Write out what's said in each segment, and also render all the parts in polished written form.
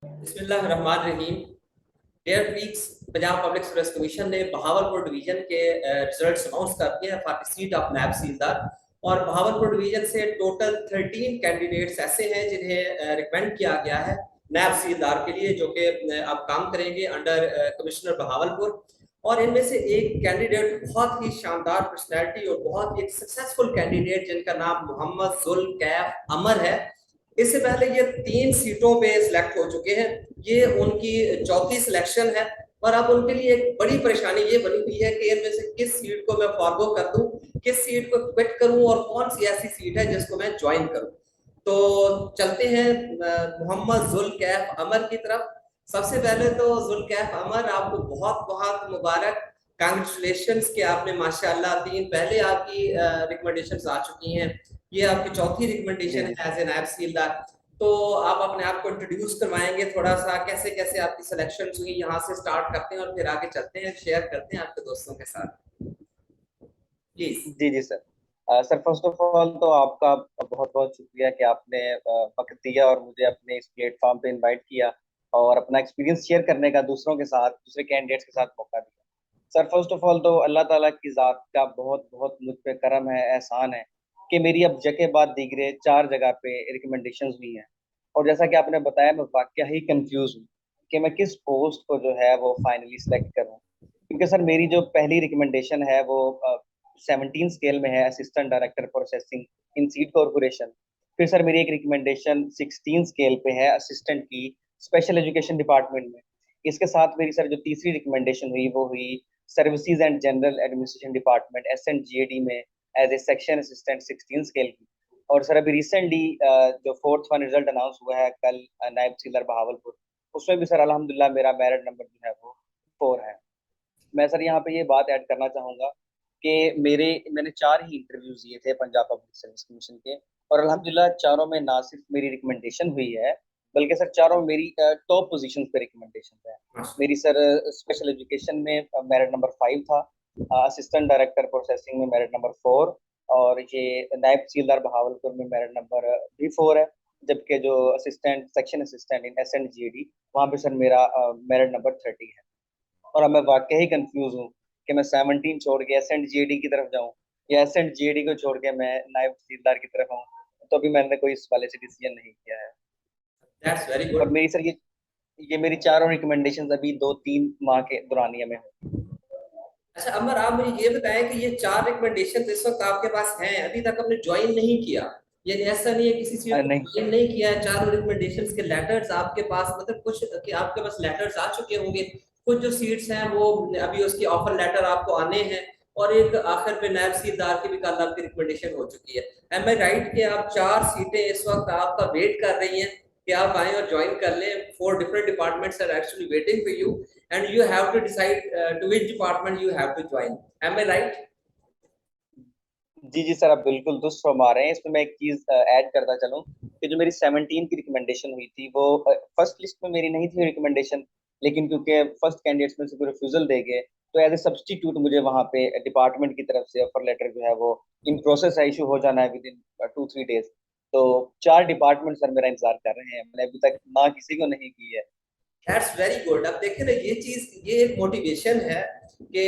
बिस्मिल्लाहिर्रहमानिर्रहीम। डेयर वीक्स, Punjab public service commission ने बहावलपुर डिवीजन के रिजल्ट्स अनाउंस कर दिए हैं फॉर द सीट ऑफ नायब तहसीलदार। और बहावलपुर डिवीजन से टोटल 13 कैंडिडेट्स ऐसे हैं जिन्हें रिकमेंड किया गया है नायब तहसीलदार के लिए, जो कि अब काम करेंगे अंडर कमिश्नर बहावलपुर। और इनमें से एक कैंडिडेट बहुत ही शानदार पर्सनैलिटी और बहुत ही सक्सेसफुल कैंडिडेट जिनका नाम मोहम्मद जुल्कैफ अमर है। इससे पहले ये 3 सीटों पे सिलेक्ट हो चुके हैं। ये उनकी चौथी सिलेक्शन है। और अब उनके लिए एक बड़ी परेशानी ये बनी हुई है कि इनमें से किस सीट को मैं फॉरगो कर दूं, किस सीट को क्विट करूं और कौन सी ऐसी सीट है जिसको मैं ज्वाइन करूं। तो चलते हैं मोहम्मद जुल्कैफ अमर की तरफ। सबसे पहले तो जुल्कैफ अमर, आपको बहुत बहुत मुबारक, कांग्रेचुलेशन कि आपने माशाल्लाह 3 पहले आपकी रिकमेंडेशंस आ चुकी हैं। ये आपकी चौथी जी रिकमेंडेशन जी है सर। एज ए नायब तहसीलदार। तो आप अपने आप को इंट्रोड्यूस करवाएंगे थोड़ा सा, कैसे कैसे आपकी सिलेक्शन हुई, यहाँ से स्टार्ट करते हैं और फिर आगे चलते हैं, शेयर करते हैं आपके दोस्तों के साथ, प्लीज। जी जी sir. Sir first of all तो आपका बहुत बहुत शुक्रिया कि आपने वक्त दिया और मुझे अपने इस प्लेटफॉर्म पे इनवाइट किया और अपना एक्सपीरियंस शेयर करने का दूसरों के साथ, दूसरे कैंडिडेट्स के साथ मौका दिया। सर फर्स्ट ऑफ ऑल तो अल्लाह ताला की ज़ात का बहुत बहुत मुझ पे करम है, एहसान है कि मेरी अब जगह बाद दीगरे 4 जगह पे रिकमेंडेशंस हुई हैं। और जैसा कि आपने बताया, मैं वाकया ही कंफ्यूज हूँ कि मैं किस पोस्ट को जो है वो फाइनली सेलेक्ट करूँ, क्योंकि सर मेरी जो पहली रिकमेंडेशन है वो 17 स्केल में है, असिस्टेंट डायरेक्टर प्रोसेसिंग इन सीड कॉरपोरेशन। फिर सर मेरी एक रिकमेंडेशन 16 स्केल पे है, असिस्टेंट की स्पेशल एजुकेशन डिपार्टमेंट में। इसके साथ मेरी सर जो तीसरी रिकमेंडेशन हुई वो हुई services and general administration department SNGAD में as a section assistant 16 scale की। और सर अभी रिसेंटली जो फोर्थ वन रिजल्ट अनाउंस हुआ है कल, नायब तहसीलदार बहावलपुर, उसमें भी सर अल्हम्दुलिल्लाह मेरा मेरिट नंबर जो है वो 4 है। मैं सर यहाँ पे ये बात ऐड करना चाहूंगा कि मैंने 4 ही इंटरव्यूज दिए थे पंजाब पब्लिक सर्विस कमीशन के, और अल्हम्दुलिल्लाह चारों में ना सिर्फ मेरी रिकमेंडेशन हुई है, बल्कि सर चारों में मेरी टॉप पोजीशन पे रिकमेंडेशन है। मेरी सर स्पेशल एजुकेशन में मेरिट नंबर 5 था, असिस्टेंट डायरेक्टर प्रोसेसिंग में मेरिट नंबर 4, और ये नायब तहसीलदार बहावलपुर में मेरिट नंबर भी 4 है। जबकि जो assistant section assistant in SNGAD, वहाँ पे सर मेरा मेरिट नंबर 30 है। और अब मैं वाकई ही कंफ्यूज हूँ कि मैं 17 छोड़ के SNGAD की तरफ जाऊँ या SNGAD को छोड़ के मैं नायब तहसीलदार की तरफ आऊँ। तो अभी मैंने कोई इस वाले से डिसीजन नहीं किया है। दैट्स वेरी और गुड। मेरी सर ये मेरी चारों रिकमेंडेशंस अभी 2-3 माह के दौरानिया में हुई। अच्छा अमर, आप मुझे ये बताएं कि ये 4 रिकमेंडेशन इस वक्त आपके पास हैं, अभी तक आपने ज्वाइन नहीं किया, ये ऐसा नहीं है किसी सीट को नहीं। ज्वाइन नहीं किया है, चारों रिकमेंडेशंस के लेटर्स आपके पास, मतलब कुछ कि आपके पास लेटर्स आ चुके होंगे, कुछ जो सीट्स हैं वो अभी उसकी ऑफर लेटर आपको आने हैं, और एक आखिर पे नायब तहसीलदार की भी कल आपकी रिकमेंडेशन हो चुकी है। एम आई राइट कि आप 4 सीटें इस वक्त आपका वेट कर रही हैं कि आप आए और ज्वाइन कर लें? 4 different departments are actually waiting for you and you have to decide to which department you have to join. Am I right? जी जी सर, आप बिल्कुल दुरुस्त फरमा रहे हैं। इसमें मैं एक चीज ऐड करता चलूं कि जो मेरी 17 की रिकमेंडेशन हुई थी वो फर्स्ट लिस्ट में मेरी नहीं थी रिकमेंडेशन, लेकिन क्योंकि फर्स्ट कैंडिडेट्स में से कोई रिफ्यूजल दे गए, तो एज ए सब्सटीट्यूट मुझे वहाँ पे डिपार्टमेंट की तरफ से ऑफर लेटर जो है वो इन प्रोसेस है, इशू हो जाना है विद इन 2-3 डेज। तो 4 डिपार्टमेंट सर मेरा इंतजार कर रहे हैं, मैंने अभी तक ना किसी को नहीं की है। That's very good. अब देखिए ना, ये चीज, ये एक मोटिवेशन है कि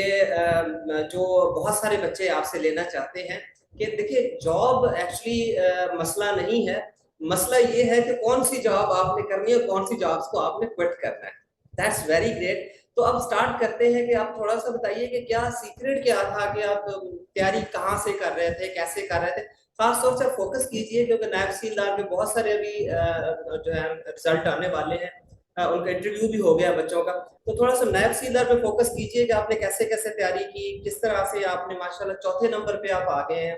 जो बहुत सारे बच्चे आपसे लेना चाहते हैं कि देखिए जॉब एक्चुअली मसला नहीं है, मसला ये है कि कौन सी जॉब आपने करनी है और कौन सी जॉब्स को आपने क्विट करना है। That's very great. तो अब स्टार्ट करते हैं कि आप थोड़ा सा बताइए कि क्या सीक्रेट क्या था कि आप तैयारी कहाँ से कर रहे थे, कैसे कर रहे थे। खास तौर से फोकस कीजिए क्योंकि नायब तहसीलदार में बहुत सारे अभी जो है रिजल्ट आने वाले हैं, उनका इंटरव्यू भी हो गया बच्चों का। तो थोड़ा सा नायब तहसीलदार पे फोकस कीजिए कि आपने कैसे कैसे तैयारी की, किस तरह से आपने माशाल्लाह चौथे नंबर पे आप आ गए हैं।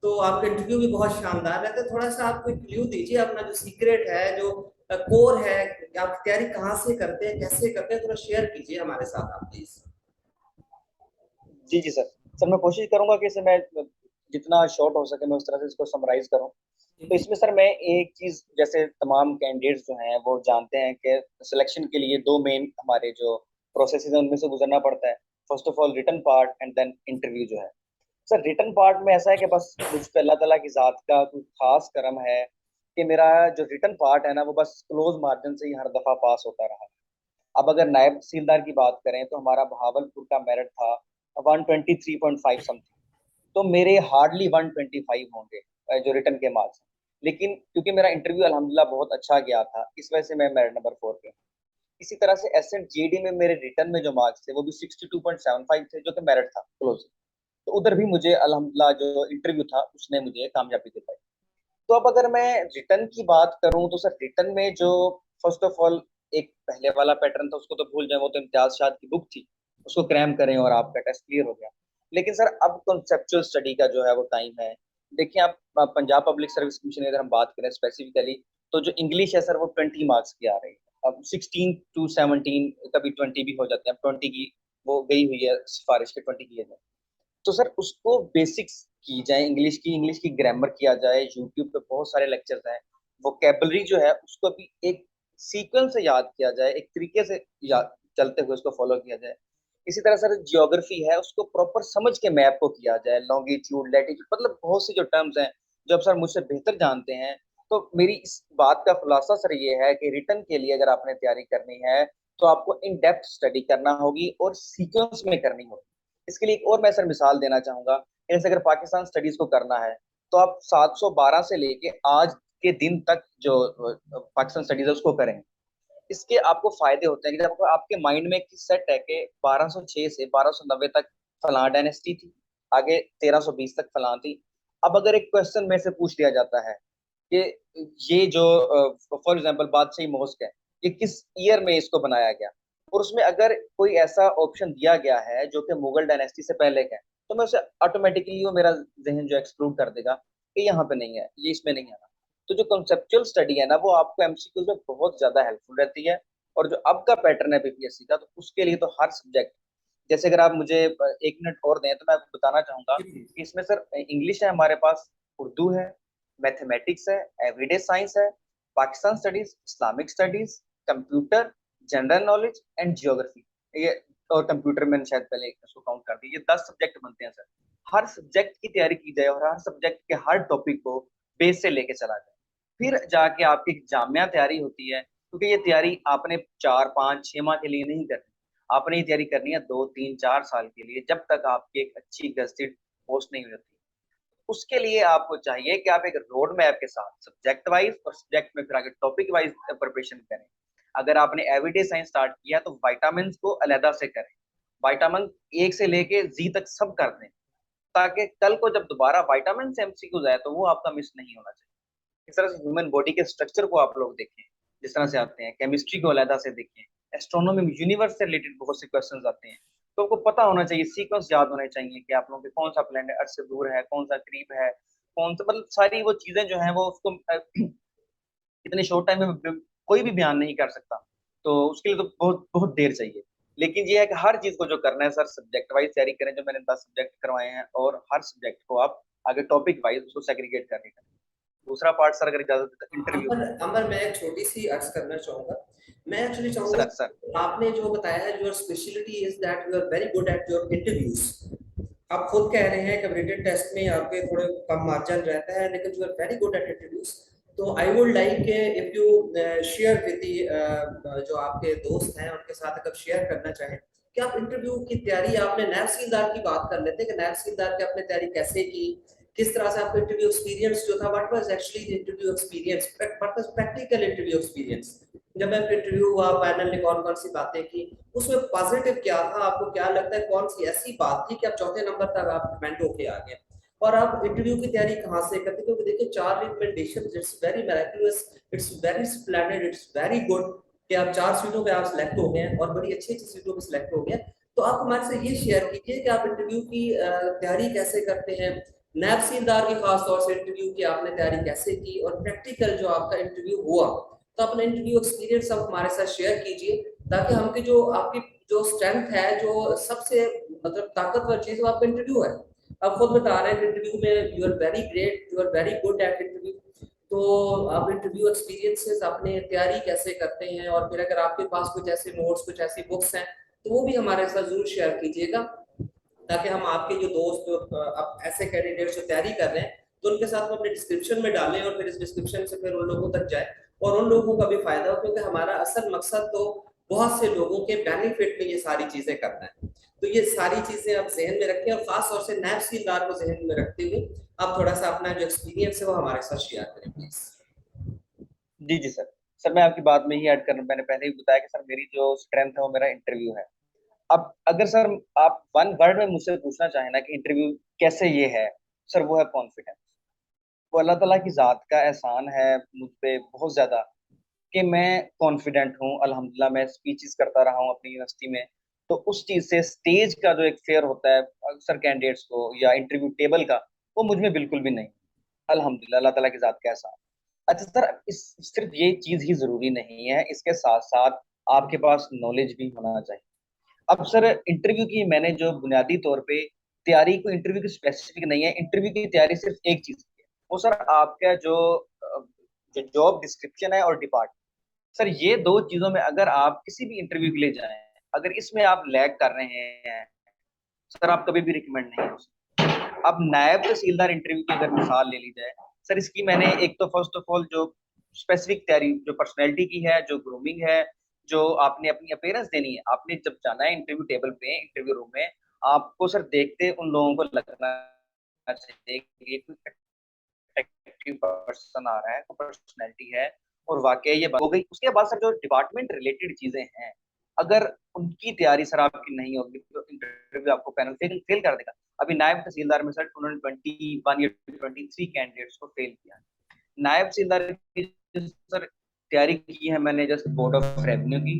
तो आपका इंटरव्यू भी बहुत शानदार है, तो थोड़ा सा आप कोई क्ल्यू दीजिए, अपना जो सीक्रेट है, जो कोर है, कि आप तैयारी कहाँ से करते हैं, कैसे करते हैं, थोड़ा शेयर कीजिए हमारे साथ आप प्लीज। जी जी सर। सर मैं कोशिश करूंगा कि इसे मैं जितना शॉर्ट हो सके मैं उस तरह से इसको समराइज करूं। तो इसमें सर मैं एक चीज, जैसे तमाम कैंडिडेट्स जो हैं वो जानते हैं कि सिलेक्शन के लिए 2 मेन हमारे जो प्रोसेस है उनमें से गुजरना पड़ता है। First of all written part and then interview जो है। सर रिटन पार्ट में ऐसा है कि बस मुझ पे अल्लाह ताला की जात का कोई खास करम है कि मेरा जो रिटर्न पार्ट है ना वो बस क्लोज मार्जिन से ही हर दफा पास होता रहा। अब अगर नायब तहसीलदार की बात करें तो हमारा बहावलपुर का मेरिट था 123.5 समथिंग, तो मेरे हार्डली 125 होंगे जो रिटर्न के मार्क्स। लेकिन क्योंकि मेरा इंटरव्यू अल्हम्दुलिल्लाह बहुत अच्छा गया था, इस वजह से मैं मेरिट नंबर 4 पे हूँ। इसी तरह से एसएंट जेडी में मेरे रिटर्न में जो मार्क्स थे वो भी 62.75 थे, जो कि मेरिट था क्लोज। तो उधर भी मुझे अल्हम्दुलिल्लाह जो इंटरव्यू था उसने मुझे कामयाबी दिलाई। तो अब अगर मैं रिटर्न की बात करूं तो सर रिटर्न में जो फर्स्ट ऑफ ऑल एक पहले वाला पैटर्न था उसको तो भूल जाए, वो तो इम्तियाज शाद की बुक थी, उसको क्रैम करें और आपका टेस्ट क्लियर हो गया। लेकिन सर अब कॉन्सेप्चुअल स्टडी का जो है वो टाइम है। देखिए आप पंजाब पब्लिक सर्विस कमीशन की अगर हम बात करें स्पेसिफिकली, तो जो इंग्लिश है सर वो 20 मार्क्स की आ रही है। अब 16 to 17, कभी 20 भी हो जाते हैं, 20 की वो गई हुई है सिफारिश के, 20 की है। तो सर उसको बेसिक्स की जाए, इंग्लिश की ग्रामर किया जाए, यूट्यूब पे बहुत सारे लेक्चर्स हैं। वोकेबलरी जो है उसको भी एक सीक्वेंस से याद किया जाए, एक तरीके से याद चलते हुए उसको फॉलो किया जाए। इसी तरह सर जियोग्राफी है उसको प्रॉपर समझ के मैप को किया जाए, लॉन्गिट्यूड लैटिट्यूड, मतलब बहुत सी जो टर्म्स हैं जो अब सर मुझसे बेहतर जानते हैं। तो मेरी इस बात का खुलासा सर ये है कि रिटर्न के लिए अगर आपने तैयारी करनी है तो आपको इन डेप्थ स्टडी करना होगी और सीक्वेंस में करनी होगी। इसके लिए एक और मैं सर मिसाल देना चाहूंगा। जैसे अगर पाकिस्तान स्टडीज को करना है तो आप 712 से लेके आज के दिन तक जो पाकिस्तान स्टडीज है उसको करें। इसके आपको फायदे होते हैं कि जब आपके माइंड में सेट है कि 1206 से 1290 तक फलां डायनेस्टी थी, आगे 1320 तक फलां थी। अब अगर एक क्वेश्चन में से पूछ लिया जाता है कि ये जो फॉर एग्जांपल बादशाही मोस्क है, ये किस ईयर में इसको बनाया गया, और उसमें अगर कोई ऐसा ऑप्शन दिया गया है जो कि मुगल डायनेस्टी से पहले का है, तो मैं उसे ऑटोमेटिकली वो मेरा जहन जो एक्सक्लूड कर देगा कि यहाँ पे नहीं है, ये इसमें नहीं आना। तो जो कॉन्सेप्चुअल स्टडी है ना वो आपको एमसीक्यू में बहुत ज्यादा हेल्पफुल रहती है। और जो अब का पैटर्न है बीपीएससी का, तो उसके लिए तो हर सब्जेक्ट, जैसे अगर आप मुझे 1 मिनट और दें तो मैं आपको बताना चाहूंगा कि इसमें सर इंग्लिश है हमारे पास, उर्दू है, मैथमेटिक्स है, एवरीडे साइंस है, Pakistan studies, Islamic studies, computer, general knowledge and geography, ये, और कंप्यूटर मैंने शायद पहले इसको काउंट कर दी, ये 10 सब्जेक्ट बनते हैं सर। हर सब्जेक्ट की तैयारी की जाए और हर सब्जेक्ट के हर टॉपिक को बेस से लेके चला जाए, फिर जाके आपकी जामिया तैयारी होती है। क्योंकि ये तैयारी आपने 4 5 6 माह के लिए नहीं करनी, आपने ये तैयारी करनी है 2 3 4 साल के लिए, जब तक आपकी एक अच्छी गजटेड पोस्ट नहीं होती। उसके लिए आपको चाहिए कि आप एक रोड मैप के साथ सब्जेक्ट वाइज और सब्जेक्ट में फिर आगे टॉपिक वाइज प्रिपरेशन करें। अगर आपने एवरीडे साइंस स्टार्ट किया तो वाइटामिन को अलहदा से करें, वाइटामिन 1 से लेके Z तक सब कर दें, ताकि कल को जब दोबारा वाइटामिन से एमसीक्यूज आए तो वो आपका मिस नहीं होना चाहिए। इस तरह से ह्यूमन बॉडी के स्ट्रक्चर को आप लोग देखें, जिस तरह से आते हैं, केमिस्ट्री को अलहदा से देखें, एस्ट्रोनॉमी में यूनिवर्स से रिलेटेड बहुत से क्वेश्चंस आते हैं। तो आपको पता होना चाहिए, सीक्वेंस याद होने चाहिए कि आप लोगों के कौन सा प्लैनेट अर्थ से दूर है, कौन सा करीब है, कौन सा, मतलब सारी वो चीजें जो हैं वो उसको इतने शॉर्ट टाइम में कोई भी बयान नहीं कर सकता। तो उसके लिए तो बहुत बहुत देर चाहिए। लेकिन ये है कि हर चीज को जो करना है सर सब्जेक्ट वाइज तैयारी करें, जो मैंने 10 सब्जेक्ट करवाए हैं, और हर सब्जेक्ट को आप आगे टॉपिक वाइज उसको सेग्रीगेट करके करें। दूसरा पार्ट सर अगर इजाजत है तो इंटरव्यू। अमर अमर मैं एक छोटी सी अर्ज करना चाहूंगा। मैं एक्चुअली चाहूंगा, सर सर आपने जो बताया है your speciality is that you are very good at your interviews. आप खुद कह रहे हैं कि रिटन टेस्ट में आपके थोड़े कम मार्जिन रहता है, लेकिन you are very good at interviews. तो I would like if you share with जो आपके दोस्त हैं उनके साथ अगर शेयर करना चाहें कि आप इंटरव्यू की तैयारी, आपने नैब सीलदार की बात कर लेते हैं कि नैब सीलदार की आपने तैयारी कैसे की, किस तरह से आपका इंटरव्यू एक्सपीरियंस जो था, what was actually the interview experience, what was practical interview experience. जब मैं इंटरव्यू हुआ, पैनल ने कौन कौन सी बातें की, उसमें पॉजिटिव क्या था, आपको क्या लगता है कौन सी ऐसी बात थी कि आप चौथे नंबर तक आप रिकमेंड होके आ गए। और आप इंटरव्यू की तैयारी कहाँ से करते, क्योंकि देखिए 4 recommendation, it's very miraculous, it's very splendid, it's very good कि आप 4 सीटों पे आप सिलेक्ट हो गए हैं और बड़ी अच्छी अच्छी सीटों पे सिलेक्ट हो गए। तो आप हमारे से ये शेयर कीजिए कि आप इंटरव्यू की तैयारी कैसे करते हैं, नैब सीलदार की खास तौर से इंटरव्यू की आपने तैयारी कैसे की, और प्रैक्टिकल जो आपका इंटरव्यू हुआ, तो अपना इंटरव्यू एक्सपीरियंस आप हमारे साथ शेयर कीजिए, ताकि हमकी जो आपकी जो स्ट्रेंथ है, जो सबसे मतलब ताकतवर चीज वो आपका इंटरव्यू है। आप खुद बता रहे हैं इंटरव्यू में you are very great, you are very good at interview. तो आप इंटरव्यू एक्सपीरियंसेस अपने तैयारी कैसे करते हैं, और फिर अगर आपके पास कुछ ऐसे नोट्स, कुछ ऐसी बुक्स हैं, तो वो भी हमारे साथ जरूर शेयर कीजिएगा, ताकि हम आपके जो दोस्त, जो अब ऐसे कैंडिडेट जो तैयारी कर रहे हैं, तो उनके साथ वो अपने डिस्क्रिप्शन में डालें और फिर इस डिस्क्रिप्शन से फिर उन लोगों तक जाए और उन लोगों का भी फायदा हो, क्योंकि हमारा असल मकसद तो बहुत से लोगों के बेनिफिट में ये सारी चीजें करना है। तो ये सारी चीजें आप जहन में रखें और खास तौर से नैब सीलदार को जहन में रखते हुए आप थोड़ा सा अपना जो एक्सपीरियंस है वो हमारे साथ शेयर करें प्लीज। जी जी सर। सर मैं आपकी बात में ही ऐड करना, मैंने पहले ही बताया कि सर मेरी जो स्ट्रेंथ है वो मेरा इंटरव्यू है। अब अगर सर आप वन वर्ड में मुझसे पूछना चाहें ना कि इंटरव्यू कैसे ये है, सर वो है कॉन्फिडेंस। वो अल्लाह ताला की जात का एहसान है मुझ पे बहुत ज्यादा कि मैं कॉन्फिडेंट हूँ अल्हम्दुलिल्लाह। मैं स्पीचेस करता रहा हूँ अपनी यूनिवर्सिटी में, तो उस चीज से स्टेज का जो एक फेयर होता है अक्सर कैंडिडेट्स को या इंटरव्यू टेबल का, वो मुझ में बिल्कुल भी नहीं। अल्हम्दुलिल्लाह अल्लाह ताला की जात का एहसान। अच्छा सर, इस सिर्फ ये चीज ही जरूरी नहीं है, इसके साथ साथ आपके पास नॉलेज भी होना चाहिए। अब सर इंटरव्यू की मैंने जो बुनियादी तौर पे तैयारी, को इंटरव्यू की स्पेसिफिक नहीं है, इंटरव्यू की तैयारी सिर्फ एक चीज की है, वो सर आपका जो जॉब डिस्क्रिप्शन है और डिपार्टमेंट। सर ये दो चीजों में अगर आप किसी भी इंटरव्यू के लिए जाएं, अगर इसमें आप लैग कर रहे हैं, सर आप कभी भी रिकमेंड नहीं हो सकते। अब नायब तहसीलदार इंटरव्यू की अगर मिसाल ले ली जाए, सर इसकी मैंने एक तो फर्स्ट ऑफ ऑल जो स्पेसिफिक तैयारी जो पर्सनैलिटी की है, जो ग्रूमिंग है, जो आपने अपनी अपीयरेंस देनी है, आपने जब जाना है इंटरव्यू टेबल पे, इंटरव्यू रूम में, आपको सर देखते उन लोगों को लगना चाहिए कि ये कोई अट्रैक्टिव पर्सन आ रहा है, पर्सनैलिटी है, और वाकई ये बात हो गई। उसके बाद सर जो डिपार्टमेंट रिलेटेड चीजें हैं, अगर उनकी तैयारी सर आपकी नहीं होगी तो इंटरव्यू आपको पैनल फेल कर देगा। अभी नायब तहसीलदार में सर उन्होंने 21 या 23 कैंडिडेट्स को फेल किया। नायब तहसीलदार की सर तैयारी की है मैंने जस्ट बोर्ड ऑफ रेवेन्यू की।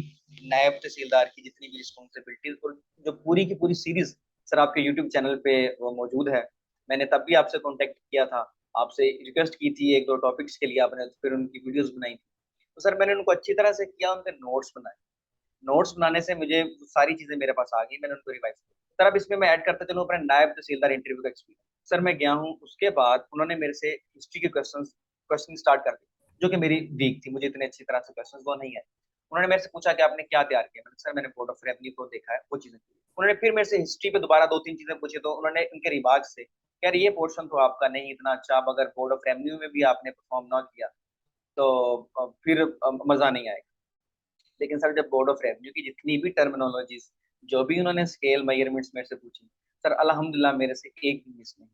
नायब तहसीलदार की जितनी भी रिस्पॉन्सिबिलिटीज और जो पूरी की पूरी सीरीज सर आपके यूट्यूब चैनल पे वो मौजूद है। मैंने तब भी आपसे कांटेक्ट किया था, आपसे रिक्वेस्ट की थी एक दो टॉपिक्स के लिए, आपने फिर उनकी वीडियोस बनाई थी। तो सर मैंने उनको अच्छी तरह से किया, उनके नोट्स बनाए। नोट्स बनाने से मुझे सारी चीजें मेरे पास आ गई, मैंने उनको रिवाइज किया। सर अब इसमें मैं ऐड करते चलूँ अपना नायब तहसीलदार इंटरव्यू का एक्सपीरियंस। सर मैं गया हूँ, उसके बाद उन्होंने मेरे से हिस्ट्री के क्वेश्चन स्टार्ट कर दिए, जो कि मेरी वीक थी, मुझे इतने अच्छी तरह से क्वेश्चन वो नहीं है। उन्होंने मेरे से पूछा कि आपने क्या तैयार किया, मैंने सर मैंने बोर्ड ऑफ रेवेन्यू को देखा है, वो चीजें। उन्होंने फिर मेरे से हिस्ट्री पे दोबारा दो तीन चीजें पूछी, तो उन्होंने उनके रिमार्क से यार ये पोर्शन तो आपका नहीं इतना अच्छा, अब अगर बोर्ड ऑफ रेवेन्यू में भी आपने परफॉर्म ना किया तो फिर मजा नहीं आएगा। लेकिन सर जब बोर्ड ऑफ रेवेन्यू की जितनी भी टर्मिनोलॉजीज, जो भी उन्होंने स्केल मेजरमेंट्स मेरे से पूछी, सर अल्हम्दुलिल्लाह मेरे से एक भी मिस नहीं।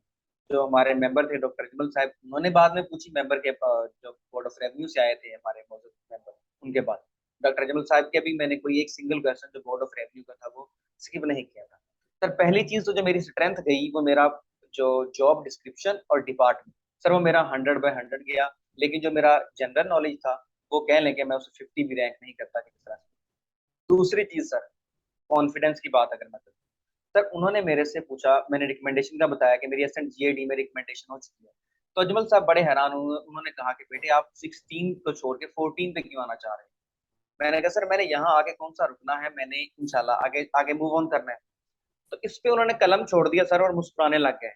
जो हमारे मेंबर थे डॉक्टर अजमल साहब, उन्होंने बाद में पूछी मेंबर के जो बोर्ड ऑफ रेवेन्यू से आए थे हमारे मौजूद मेंबर, उनके बाद डॉक्टर अजमल साहब के भी मैंने कोई एक सिंगल क्वेश्चन जो बोर्ड ऑफ रेवेन्यू का था वो स्किप नहीं किया था। सर पहली चीज तो जो मेरी स्ट्रेंथ गई वो मेरा जो जॉब डिस्क्रिप्शन और डिपार्टमेंट, सर वो मेरा 100/100 गया। लेकिन जो मेरा जनरल नॉलेज था, वो कह लें कि मैं उसे 50 भी रैंक नहीं करता किस तरह से। दूसरी चीज सर, कॉन्फिडेंस की बात अगर मैं करूँ, सर उन्होंने मेरे से पूछा, मैंने रिकमेंडेशन का बताया कि मेरी एसएन जीएडी में रिकमेंडेशन हो चुकी है। तो अजमल साहब बड़े हैरान हुए, उन्होंने कहा कि बेटे आप 16 को छोड़ के 14 पे क्यों आना चाह रहे हैं। मैंने कहा सर मैंने यहाँ आके कौन सा रुकना है, मैंने इंशाल्लाह आगे आगे मूव ऑन करना है। तो इस पे उन्होंने कलम छोड़ दिया सर और मुस्कुराने लग गए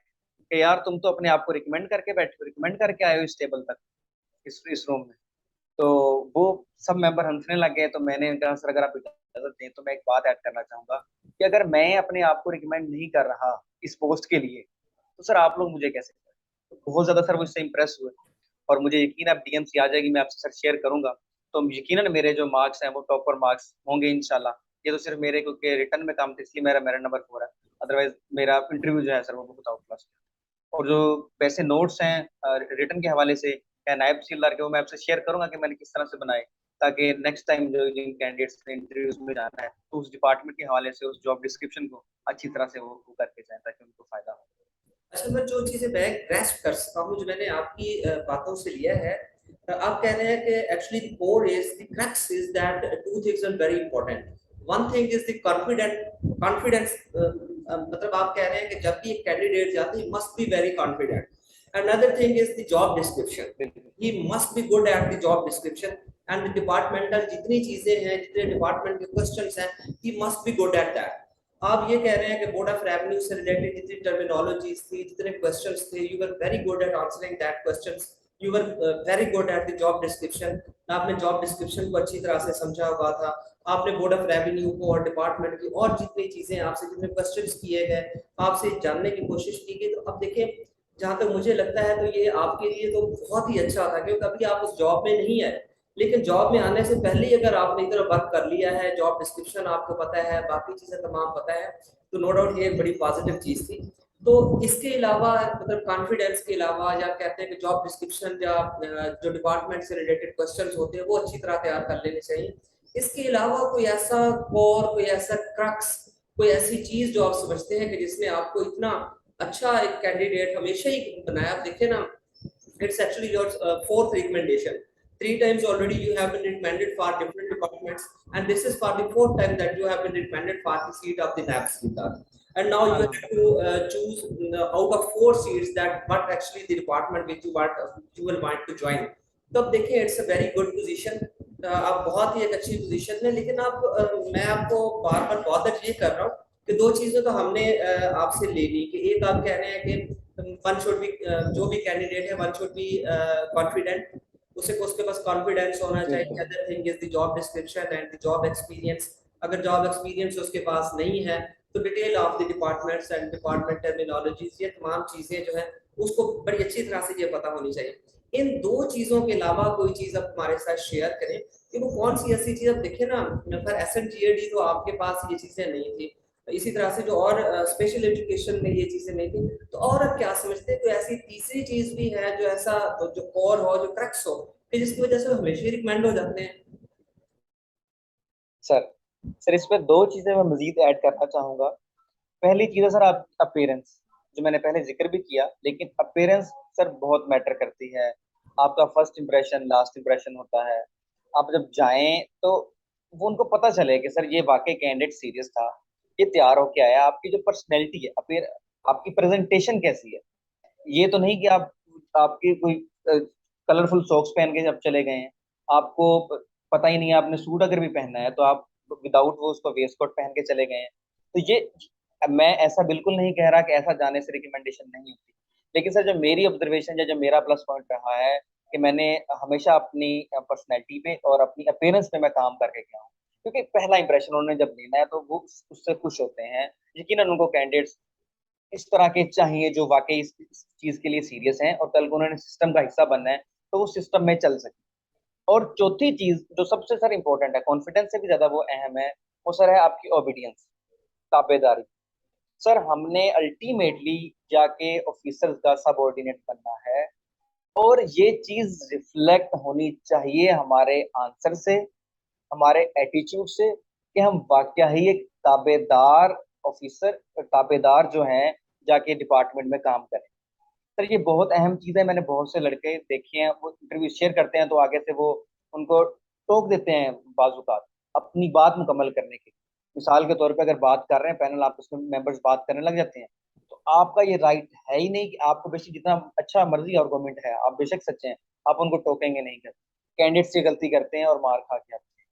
कि यार तुम तो अपने आप को रिकमेंड करके बैठे हो, रिकमेंड करके आए हो इस टेबल तक, इस रूम में। तो वो सब मेंबर हंसने लग गए। तो मैंने कहा सर अगर आप इजाजत दें तो मैं एक बात ऐड करना चाहूंगा कि अगर मैं अपने आप को रिकमेंड नहीं कर रहा इस पोस्ट के लिए, तो सर आप लोग मुझे कैसे करें। तो बहुत ज्यादा सर मुझसे इंप्रेस हुए और मुझे यकीन है अब डीएमसी आ जाएगी, मैं आपसे सर शेयर करूंगा। तो यकीनन मेरे जो मार्क्स हैं वो टॉपर मार्क्स होंगे इंशाल्लाह। ये तो सिर्फ मेरे क्योंकि रिटर्न में काम था इसलिए मेरा मेरा नंबर 4 है, अदरवाइज मेरा इंटरव्यू जो है सर वो बहुत आउट क्लास। और जो वैसे नोट्स हैं रिटर्न के हवाले से या नायब तहसीलदार के, वो मैं आपसे शेयर करूंगा कि मैंने किस तरह से बनाए, ताकि नेक्स्ट टाइम जो जिन कैंडिडेट्स ने इंटरव्यूज में जाना है तो उस डिपार्टमेंट के हवाले से उस जॉब डिस्क्रिप्शन को अच्छी तरह से वो करके जाए ताकि उनको फायदा हो। अच्छा, मैं जो चीजें मैं ग्रैस्प कर सका हूँ, जो मैंने आपकी बातों से लिया है, आप कह रहे हैं कि actually the core is the crux is that two things are very important. One thing is the confidence, मतलब आप कह रहे हैं कि जब भी एक कैंडिडेट जाते हैं must be very confident. Another thing is the job description. He must be good at the job description and the departmental जितनी चीजें हैं, जितने डिपार्टमेंट के क्वेश्चंस हैं, he must be good at that. आप ये कह रहे हैं कि बोर्ड ऑफ रेवेन्यू से रिलेटेड जितनी टर्मिनोलॉजीज थी, जितने क्वेश्चंस थे, you were very good eight answering that questions, you were very good at the job description. आपने जॉब डिस्क्रिप्शन को अच्छी तरह से समझा हुआ था, आपने बोर्ड ऑफ रेवेन्यू को और डिपार्टमेंट की और जितनी चीजें आपसे, जितने क्वेश्चंस किए गए, आपसे जानने की कोशिश की गई। तो अब देखिए जहां तक मुझे लगता है तो ये आपके लिए तो बहुत ही अच्छा था, क्योंकि कभी आप उस जॉब में नहीं आए, लेकिन जॉब में आने से पहले ही अगर आपने इधर वर्क कर लिया है, जॉब डिस्क्रिप्शन आपको पता है, बाकी चीजें तमाम पता है, तो नो डाउट ये एक बड़ी पॉजिटिव चीज थी। तो इसके अलावा मतलब कॉन्फिडेंस के अलावा, या कहते हैं कि जॉब डिस्क्रिप्शन या जो डिपार्टमेंट से रिलेटेड क्वेश्चंस होते हैं वो अच्छी तरह तैयार कर लेने चाहिए। इसके अलावा कोई ऐसा कोर, कोई ऐसा क्रक्स, कोई ऐसी चीज जो आप समझते हैं कि जिसने आपको इतना अच्छा एक कैंडिडेट हमेशा ही बनाया? आप देखिए ना, it's actually your fourth recommendation. Three times already you have been recommended for different departments, and this is for the fourth time that you have been recommended for the seat of the NAPS Gita. And now you have to choose out of four seats that what actually the department which you will want to join. तो अब देखिए, it's a very good position, आप बहुत ही एक अच्छी position में, लेकिन आप मैं आपको बार बार बॉदर ये कर रहा हूँ कि दो चीजें तो हमने आपसे ले ली, कि एक आप कह रहे हैं कि वन शुड बी, जो भी कैंडिडेट है वन शुड बी कॉन्फिडेंट, उसे उसके पास कॉन्फिडेंस होना चाहिए। बिल्कुल other thing is the job description and the job experience. अगर जॉब एक्सपीरियंस उसके पास नहीं है तो detail of the departments and department terminologies, ये तमाम चीजें जो है उसको बड़ी अच्छी तरह से ये पता होनी चाहिए। इन दो चीजों के अलावा कोई चीज आप हमारे साथ शेयर करें कि वो कौन सी ऐसी चीज, अब देखिए ना, पर एसएनजीएडी तो आपके पास ये चीजें नहीं थी, इसी तरह से जो और स्पेशल एजुकेशन में ये चीजें नहीं थी, तो और अब क्या समझते हैं कोई ऐसी तीसरी चीज भी है जो ऐसा जो कोर हो, जो क्रक्स हो, कि जिसकी वजह से हमेशा ही रिकमेंड हो जाते हैं? सर। सर इसमें दो चीजें मैं मजीद ऐड करना चाहूंगा। पहली चीज है सर आप अपीयरेंस, जो मैंने पहले जिक्र भी किया, लेकिन अपीयरेंस सर बहुत मैटर करती है। आपका फर्स्ट इंप्रेशन लास्ट इंप्रेशन होता है। आप जब जाएं तो वो उनको पता चले कि सर ये वाकई कैंडिडेट सीरियस था, ये तैयार होके आया। आपकी जो पर्सनैलिटी है, अपीयर, आपकी प्रेजेंटेशन कैसी है, ये तो नहीं कि आप आपकी कोई कलरफुल सॉक्स पहन के जब चले गए हैं, आपको पता ही नहीं है, आपने सूट अगर भी पहनना है तो आप विदाउट वो उसको वेस्ट कोट पहन के चले गए हैं। तो ये, मैं ऐसा बिल्कुल नहीं कह रहा कि ऐसा जाने से रिकमेंडेशन नहीं होती, लेकिन सर जो मेरी ऑब्जर्वेशन या जो मेरा प्लस पॉइंट रहा है कि मैंने हमेशा अपनी पर्सनैलिटी पे और अपनी अपीयरेंस पे मैं काम करके गया हूँ। क्योंकि पहला इंप्रेशन उन्होंने जब लेना है तो वो उससे खुश होते हैं। यकीनन उनको कैंडिडेट्स इस तरह के चाहिए जो वाकई इस चीज के लिए सीरियस हैं और कल को उन्होंने सिस्टम का हिस्सा बनना है तो वो सिस्टम में चल सके। और चौथी चीज जो सबसे सर इंपॉर्टेंट है, कॉन्फिडेंस से भी ज्यादा वो अहम है, वो सर है आपकी ओबीडियंस, ताबेदारी। सर हमने अल्टीमेटली जाके ऑफिसर का सबऑर्डिनेट बनना है, और ये चीज रिफ्लेक्ट होनी चाहिए हमारे आंसर से, हमारे एटीट्यूड से, कि हम वाकया ही एक ताबेदार ऑफिसर, ताबेदार जो हैं जाके डिपार्टमेंट में काम करें। सर ये बहुत अहम चीज़ है। मैंने बहुत से लड़के देखे हैं, वो इंटरव्यू शेयर करते हैं तो आगे से वो उनको टोक देते हैं बाजूकात अपनी बात मुकम्मल करने की। मिसाल के तौर पे अगर बात कर रहे हैं, पैनल आपस में मेंबर्स बात करने लग जाते हैं, तो आपका ये राइट है ही नहीं कि आपको बेशक जितना अच्छा मर्जी आर्गूमेंट है, आप बेशक सच्चे हैं, आप उनको टोकेंगे नहीं। कर कैंडिडेट्स ये गलती करते हैं और मार खा के आते हैं।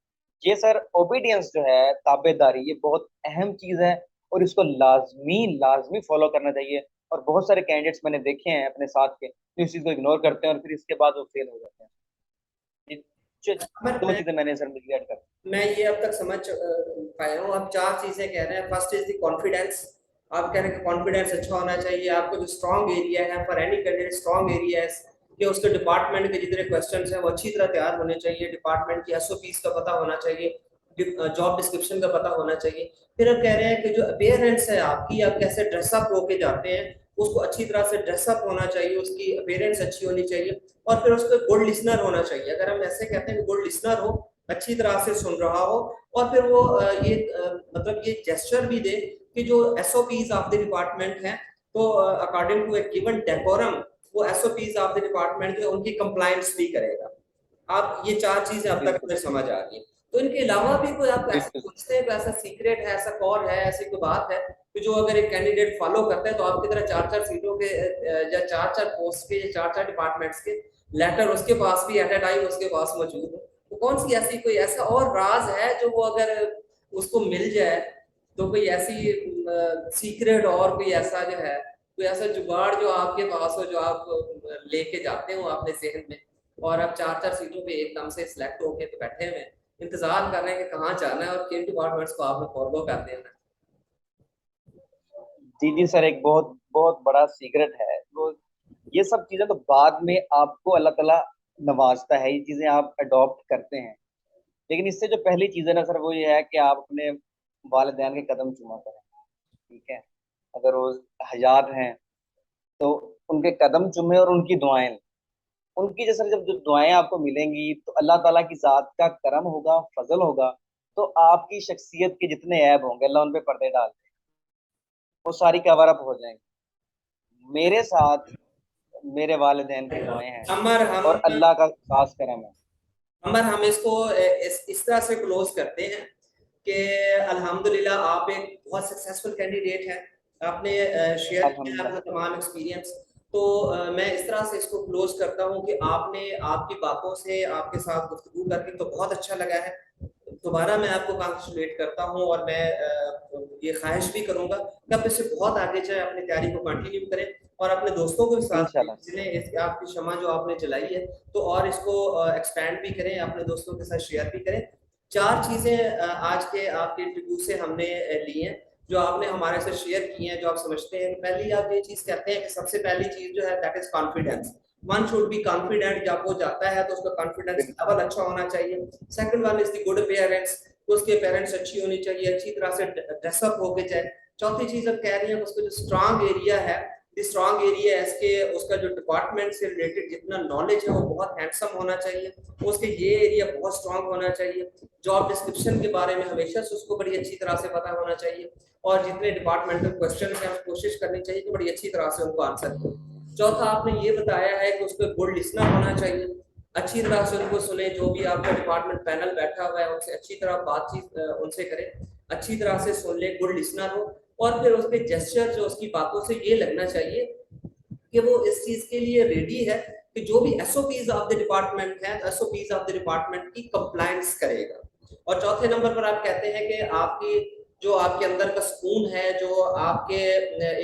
ये सर ओबीडियंस जो है, ताबेदारी, ये बहुत अहम चीज़ है और इसको लाजमी लाजमी फॉलो करना चाहिए। और बहुत सारे कैंडिडेट्स मैंने देखे हैं अपने साथ के जो इस चीज को इग्नोर करते हैं और फिर इसके बाद वो फेल हो जाते हैं। ये दो मैं चीजें मैंने सर मिल ऐड कर। मैं ये अब तक समझ पाया हूँ। आप चार चीजें कह रहे हैं। First is the confidence. आप कह रहे हैं कि कॉन्फिडेंस अच्छा होना चाहिए, आपको जो स्ट्रॉन्ग एरिया है for any candidate, strong area है कि उसके डिपार्टमेंट के जितने क्वेश्चंस हैं वो अच्छी तरह तैयार होने चाहिए, डिपार्टमेंट की एसओपीज का पता होना चाहिए, जॉब डिस्क्रिप्शन का पता होना चाहिए। फिर आप कह रहे हैं कि जो अपेयरेंस है आपकी, आप कैसे ड्रेसअप होके जाते हैं, उसको अच्छी तरह से ड्रेसअप होना चाहिए, उसकी अपेयरेंस अच्छी होनी चाहिए, और फिर उसको गुड लिसनर होना चाहिए। अगर हम ऐसे कहते हैं कि गुड लिसनर हो, अच्छी तरह से सुन रहा हो, और फिर वो मतलब ये जेस्चर भी दे कि जो एसओपीज ऑफ द डिपार्टमेंट है, तो according to a given decorum वो एसओपीज ऑफ द डिपार्टमेंट जो उनकी कंप्लायंस भी करेगा। आप ये चार चीजें अब तक बिल्कुल हमें समझ आ गई। तो इनके अलावा भी कोई आप ऐसा बिल्कुल सोचते हैं, कोई ऐसा सीक्रेट है, ऐसा कौर है, ऐसी कोई बात है कि जो अगर एक कैंडिडेट फॉलो करता है तो आपकी तरह चार चार सीटों के या चार चार पोस्ट के या चार चार डिपार्टमेंट्स के लेटर उसके पास भी एट ए टाइम उसके पास मौजूद हो? तो कौन सी ऐसी कोई ऐसा और राज है जो वो अगर उसको मिल जाए तो कोई ऐसी सीक्रेट, और कोई ऐसा जो है, कोई ऐसा जुगाड़ जो आपके पास हो, जो आप लेके जाते हो अपने जहन में, और आप चार चार सीटों पे एकदम से सिलेक्ट होके तो बैठे हुए हैं, इंतजार कर रहे हैं कि कहाँ जाना है और किन डिपार्टमेंट्स को आपने फॉलो कर देना है? जी जी सर, एक बहुत बहुत बड़ा सीक्रेट है वो। ये सब चीजें तो बाद में आपको अल्लाह ताला नवाजता है, ये चीजें आप अडॉप्ट करते हैं। लेकिन इससे जो पहली चीज है ना सर, वो ये है कि आप अपने वालिदैन के कदम चूमा करें। ठीक है, अगर वो हयात हैं तो उनके कदम चूमे और उनकी दुआएं लें। उनकी जैसे जब जो दुआएं आपको मिलेंगी तो अल्लाह ताला की जात का करम होगा, फजल होगा, तो आपकी शख्सियत के जितने ऐब होंगे अल्लाह उन पे पर्दे डाल देगा, वो सारी कवर अप हो जाएंगी। मेरे साथ मेरे वालिदैन की दुआएं हैं अमर और अल्लाह का खास करम है। हम इसको इस तरह से क्लोज करते हैं कि अल्हम्दुलिल्लाह आप एक बहुत सक्सेसफुल कैंडिडेट हैं। आपने शेयर किया अल्हम्दुलिल्लाह। अपना तमाम एक्सपीरियंस। तो मैं इस तरह से इसको क्लोज करता हूं कि आपने आपकी बातों से आपके साथ गुफ्तगू करके तो बहुत अच्छा लगा है। दोबारा मैं आपको कांग्रेचुलेट करता हूं और मैं ये ख्वाहिश भी करूंगा कि आप इससे बहुत आगे जाए, अपनी तैयारी को कंटिन्यू करें और अपने दोस्तों को भी साथ इंशाल्लाह। जिन्हें आपकी क्षमा जो आपने जलाई है तो और इसको एक्सपैंड भी करें, अपने दोस्तों के साथ शेयर भी करें। 4 चीजें आज के आपके इंटरव्यू से हमने ली हैं जो आपने हमारे से शेयर की हैं, जो आप समझते हैं। पहली आप ये चीज कहते हैं कि सबसे पहली चीज जो है that is confidence. One should be confident. जब वो जाता है तो उसका कॉन्फिडेंस बिल्कुल। लेवल अच्छा होना चाहिए। Second one is the good parents. तो उसके पेरेंट्स अच्छी होनी चाहिए, अच्छी तरह से ड्रेसअप होके जाए। चौथी चीज अब कह रही है उसका जो स्ट्रांग एरिया है, स्ट्रांग एरिया है इसके उसका जो डिपार्टमेंट से रिलेटेड जितना नॉलेज है वो बहुत हैंडसम होना चाहिए। उसके ये एरिया बहुत स्ट्रांग होना चाहिए। जॉब डिस्क्रिप्शन के बारे में हमेशा से उसको बड़ी अच्छी तरह से पता होना चाहिए और जितने डिपार्टमेंटल क्वेश्चन हैं कोशिश करनी चाहिए कि बड़ी अच्छी तरह से उनको आंसर करें। चौथा आपने ये बताया है कि उसको गुड लिसनर होना चाहिए, अच्छी तरह से उनको सुने। जो भी आपका डिपार्टमेंट पैनल बैठा हुआ है उनसे अच्छी तरह बातचीत उनसे करें, अच्छी तरह से सुन ले, गुड लिसनर हो। और फिर उसके जेस्चर जो उसकी बातों से ये लगना चाहिए कि वो इस चीज के लिए रेडी है कि जो भी एसओपीज ऑफ द डिपार्टमेंट है तो एसओपीज ऑफ द डिपार्टमेंट की कंप्लायंस करेगा। और चौथे नंबर पर आप कहते हैं कि आपकी जो आपके अंदर का सुकून है, जो आपके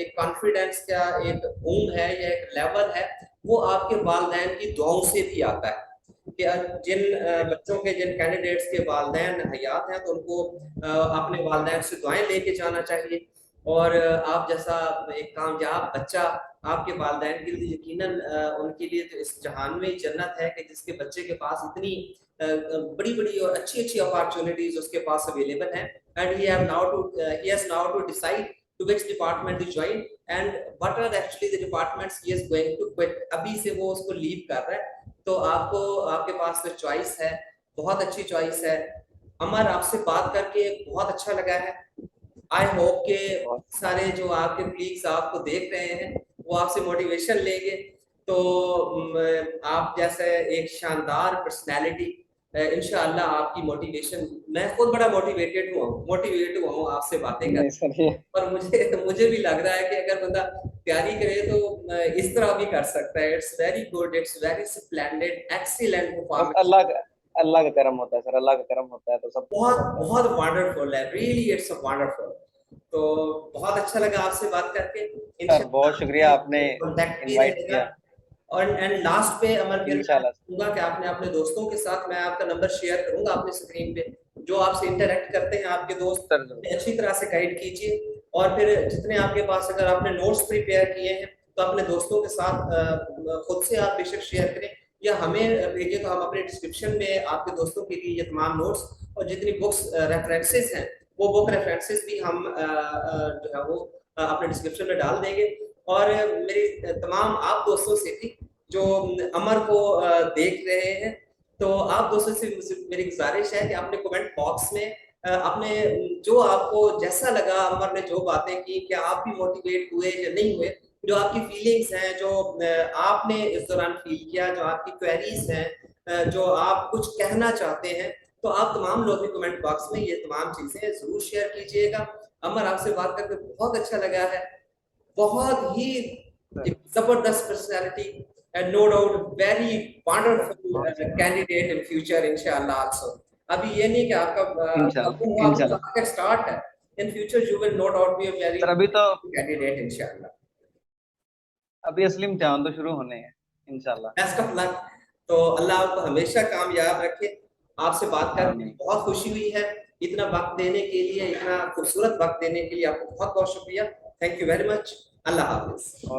एक कॉन्फिडेंस का एक बूम है या एक लेवल है, वो आपके वालिदैन की दुआओं से भी आता है। कि जिन बच्चों के जिन कैंडिडेट्स के वालिदैन हयात हैं तो उनको अपने वालिदैन से दुआएं लेके जाना चाहिए। और आप जैसा एक कामयाब बच्चा आपके वालिदैन के लिए यकीनन उनके लिए तो इस जहान में जन्नत है कि जिसके बच्चे के पास इतनी बड़ी बड़ी और अच्छी अच्छी अपॉर्चुनिटीज उसके पास अवेलेबल हैं। And he has now to decide to which department to join and what are actually the departments he is going to quit। अभी से वो उसको लीव कर रहा है तो आपको आपके पास तो चॉइस है, बहुत अच्छी चॉइस है। अमर आपसे बात करके बहुत अच्छा लगा है। आई होप के सारे जो आपके कलीग्स आपको देख रहे हैं वो आपसे मोटिवेशन लेंगे। तो आप जैसे एक शानदार पर्सनैलिटी इंशाल्लाह आपकी मोटिवेशन, मैं खुद बड़ा मोटिवेट हुआ हूँ आपसे बातें नहीं कर। सर, ये और मुझे भी लग रहा है कि अगर बंदा तैयारी करे तो इस तरह भी कर सकता है। It's very good, it's very splendid, excellent बस परफॉर्मेंस। अल्लाह का करम होता है सर, अल्लाह का करम होता है तो सब कुछ हो बहुत जाता है। बहुत वंडरफुल है, रियली इट्स वंडरफुल। तो बहुत अच्छा लगा आपसे बात करके। सर बहुत शुक्रिया, आपने इंशाल्लाह कांटेक्ट भी इनवाइट रहेगा। किया। और एंड लास्ट पे अमर फिर मैं इंशाल्लाह। कहूंगा कि आपने अपने दोस्तों के साथ, मैं आपका नंबर शेयर करूंगा अपने स्क्रीन पे, जो आपसे इंटरेक्ट करते हैं आपके दोस्त सर जरूर। अच्छी तरह से गाइड कीजिए। और फिर जितने आपके पास अगर आपने नोट्स प्रिपेयर किए हैं तो अपने दोस्तों के साथ खुद से आप बेशक शेयर करें या हमें भेजिए तो हम अपने डिस्क्रिप्शन में आपके दोस्तों के लिए ये तमाम नोट्स और जितनी बुक्स रेफरेंसेस हैं वो बुक रेफरेंसेस भी हम जो है वो अपने डिस्क्रिप्शन में डाल देंगे। और मेरी तमाम आप दोस्तों से भी जो अमर को देख रहे हैं, तो आप दोस्तों से मेरी गुजारिश है कि अपने कमेंट बॉक्स में अपने जो आपको जैसा लगा अमर ने जो बातें की, क्या आप भी मोटिवेट हुए या नहीं हुए, जो आपकी फीलिंग्स हैं, जो आपने इस दौरान फील किया, जो आपकी क्वेरीज हैं, जो आप कुछ कहना चाहते हैं, तो आप तमाम लोग भी कमेंट बॉक्स में ये तमाम चीजें जरूर शेयर कीजिएगा। अमर आपसे बात करके बहुत अच्छा लगा है, बहुत ही एक जबरदस्त personality and no doubt very wonderful candidate in future inshallah also। अभी ये नहीं कि इंशाल्लाह इंशाल्लाह। आपका स्टार्ट है, in future you will no doubt be a very sir अभी तो candidate inshallah। अभी असली इम्तिहान तो शुरू होने हैं इंशाल्लाह। Best of luck. तो अल्लाह आपको हमेशा कामयाब रखे। आपसे बात करके आमीन। बहुत खुशी हुई है। इतना वक्त देने के लिए, इतना खूबसूरत वक्त देने के लिए आपको बहुत बहुत शुक्रिया। Thank you very much. Allah Hafiz.